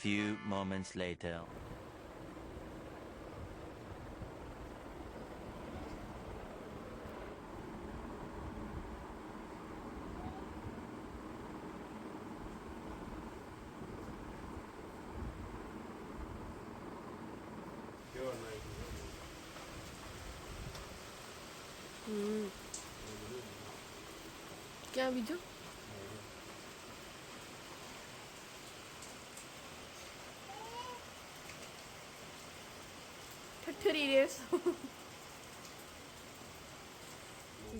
few moments later. क्या बीजो ठठरी રહેશો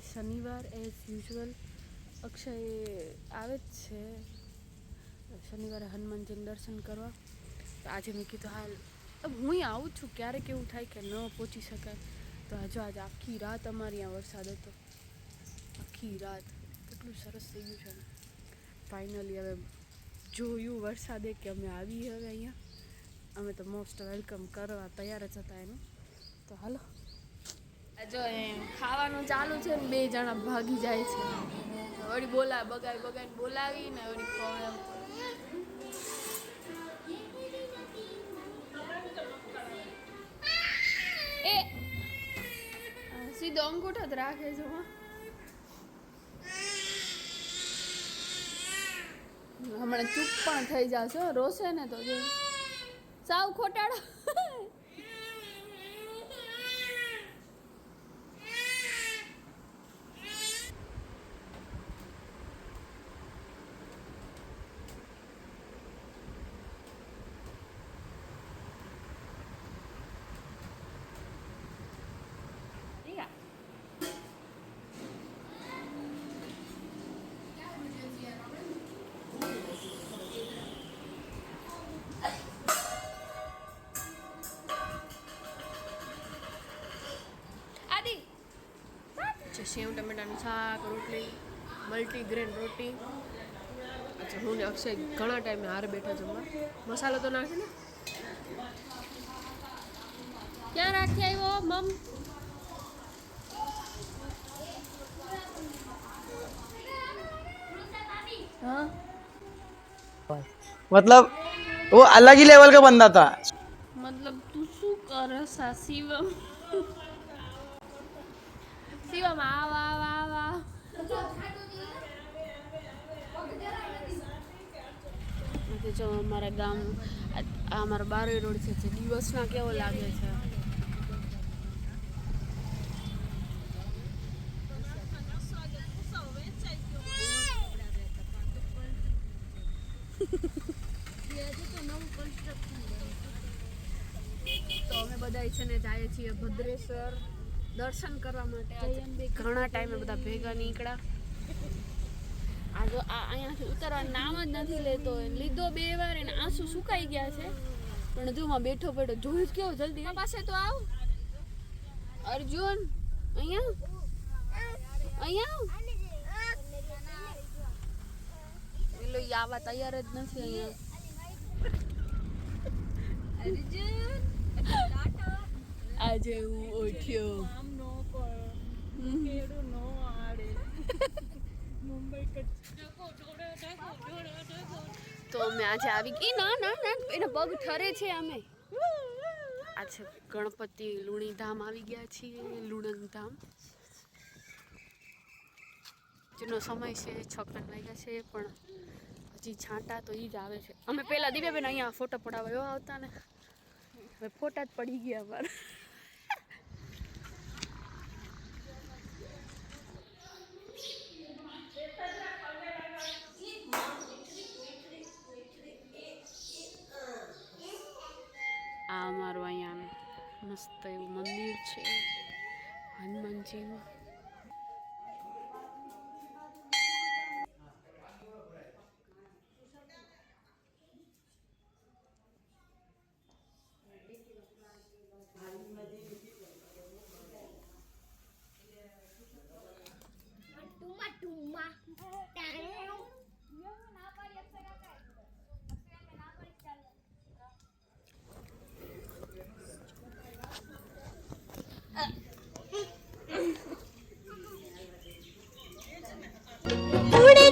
શનિવાર એઝ યુઝ્યુઅલ અક્ષય આવે જ છે શનિવારે હનુમાનજીને દર્શન કરવા તો આજે મેં કીધું હાલ હું આવું છું ક્યારેક એવું થાય કે ન પહોંચી શકાય તો આજે આખી રાત અમારે અહીંયા વરસાદ હતો આખી રાત કેટલું સરસ થઈ ગયું છે ને ફાઇનલી હવે જોયું વરસાદે કે અમે આવી હવે અહીંયા અમે તો મોસ્ટ વેલકમ કરવા તૈયાર જ હતા એનું તો હાલો જો ખાવાનું ચાલુ છે ને બે જણા ભાગી જાય છે વળી બગાઈને બોલાવીને વળી એ સીધો અંગૂઠો જ રાખે છે હમણાં ચૂપ પણ થઈ જશો રોશે ને તો જો સાવ ખોટાડો સેવ ટમેટાનું શાક રોટલી મલ્ટીગ્રેન રોટી અચ્છા હું ને અક્ષય ઘણા ટાઈમે હારે બેઠા જમવા મસાલો તો નાખે ને ક્યાં રાખી આવ્યો મમ हाँ मतलब वो अलग ही लेवल का बंदा था मतलब तू શું કરે સા શિવમ શિવમ આવા જો અમારા ગામ આ અમારો બારોઈ રોડ છે દિવસના કેવો લાગે છે તો અમે બધા છે ને જઈએ છીએ ભદ્રેશ્વર દર્શન કરવા માટે ઘણા ટાઈમે બધા ભેગા નીકળ્યા આ જો આ અહીંયાથી ઉતરવાનું નામ જ નથી લેતો લીધો 2 વાર એને આંસુ સુકાઈ ગયા છે પણ જો માં બેઠો પડ્યો જોઈ જ કેવો જલ્દી પાસે તો આવ અર્જુન અહીંયા પેલો આવા તૈયાર જ નથી અહીંયા આજે હું ઉઠ્યો તો અમે આજે આવી ગઈ ના એના પગ ઠરે છે અમે આજે ગણપતિ લુણી ધામ આવી ગયા છીએ લુણંગ ધામ જેનો સમય છે 6 વાગ્યા છે પણ હજી છાંટા તો એ જ આવે છે અમે પહેલા દિવ્યાબેન અહીંયા ફોટો પડાવવા આવતા ને હવે ફોટા જ પડી ગયા અમારા આ અમારું અહીંયા મસ્ત એવું મંદિર છે હનુમાનજીનું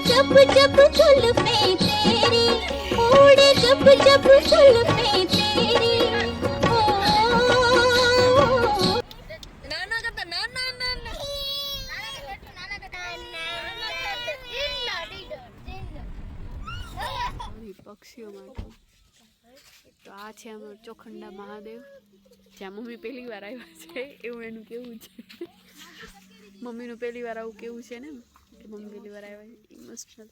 जब जब जुल्फे तेरी उड़े जब जब जुल्फे પક્ષીઓ માટે. તો આ છે અમારું ચોખંડા મહાદેવ, જ્યાં મમ્મી પહેલી વાર આવ્યા છે એવું એનું કેવું છે. મમ્મીનું પહેલી વાર આવું કેવું છે ને, કે મમ્મી પહેલી વાર આવ્યા છે ઇમોશનલ.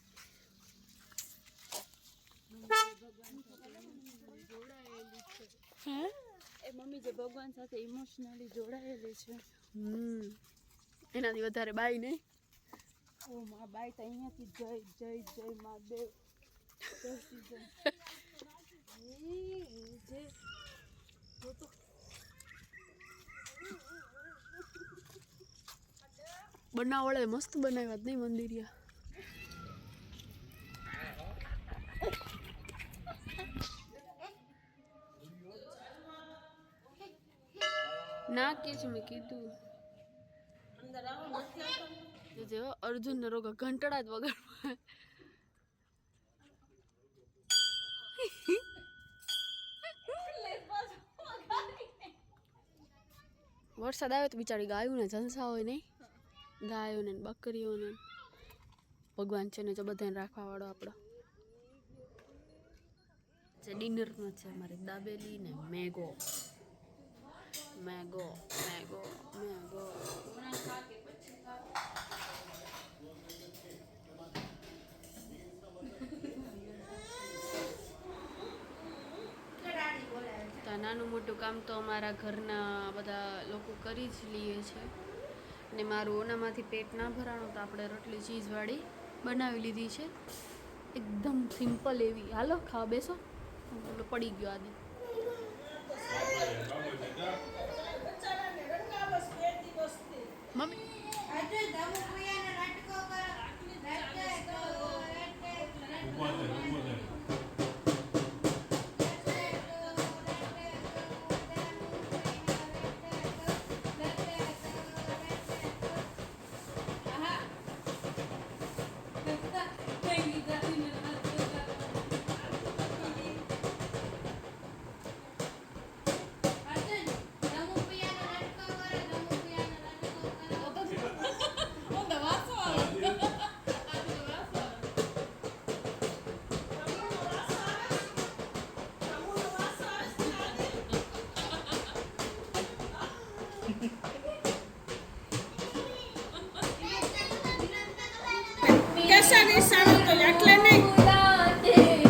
હે એ મમ્મી જે ભગવાન સાથે ઇમોશનલી જોડાયેલી છે. એનાથી વધારે બાઈ નહીં. ઓ મા બાઈ તો અહીંયાથી જય જય જય મહાદેવ જય બનાવડે મસ્ત બનાવ્યા જ નહીં મંદિરિયા. ના કે છે મેં કીધું. જો અર્જુન ને રોગા ઘંટડા જ વગાડવા. વરસાદ આવે તો બિચારી ગાયું ને જલસા હોય નહીં. ગાયો ને બકરીઓને ભગવાન છે ને જો બધાને રાખવા વાળો આપણો. જે ડિનરનો છે અમારે દાબેલી ને મેગો. મેગો મેગો મેગો. તો નાનું મોટું કામ તો અમારા ઘરના બધા લોકો કરી જ લઈએ છે. ને મારું ઓનામાંથી પેટ ના ભરાણું તો આપણે રોટલી ચીઝવાળી બનાવી લીધી છે, એકદમ સિમ્પલ એવી. હાલો ખાવા બેસો. પડી ગયો આદિ. મમ્મી कैसा निशान तो એટલે નહીં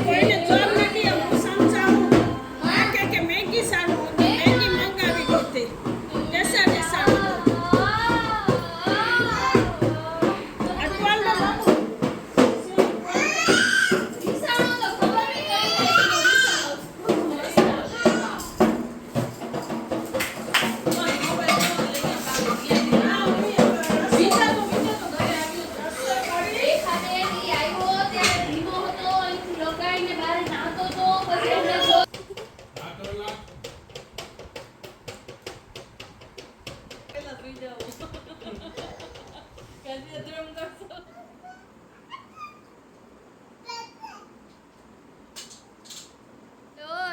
કોઈને જોબ નથી હું સમજાવું આ કે મેગી સારું મેગી મંગાવી દીધી कैसा निशान અટવાલ બાબુ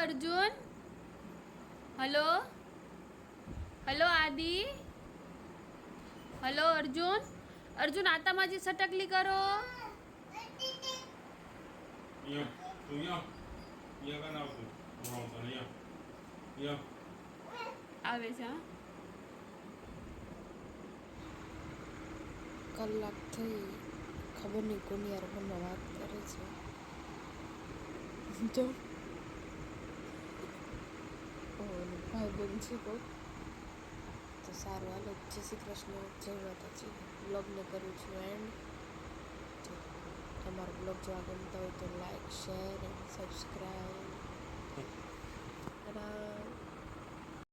અર્જુન. હલો હલો આદિ. હલો અર્જુન. અર્જુન આતામાજી સટકલી કરો. આવે છે. કલાક થઈ ખબર નહીં કોની યાર ફોનમાં વાત કરે છે. જો ભાઈ છે બહુ તો સારું. હાલો જય શ્રી કૃષ્ણ. જય માતાજી. બ્લોગને કરું છું એન્ડ. તમારો બ્લોગ જોવા ગમતા હોય તો લાઈક શેર એન્ડ સબસ્ક્રાઈબ.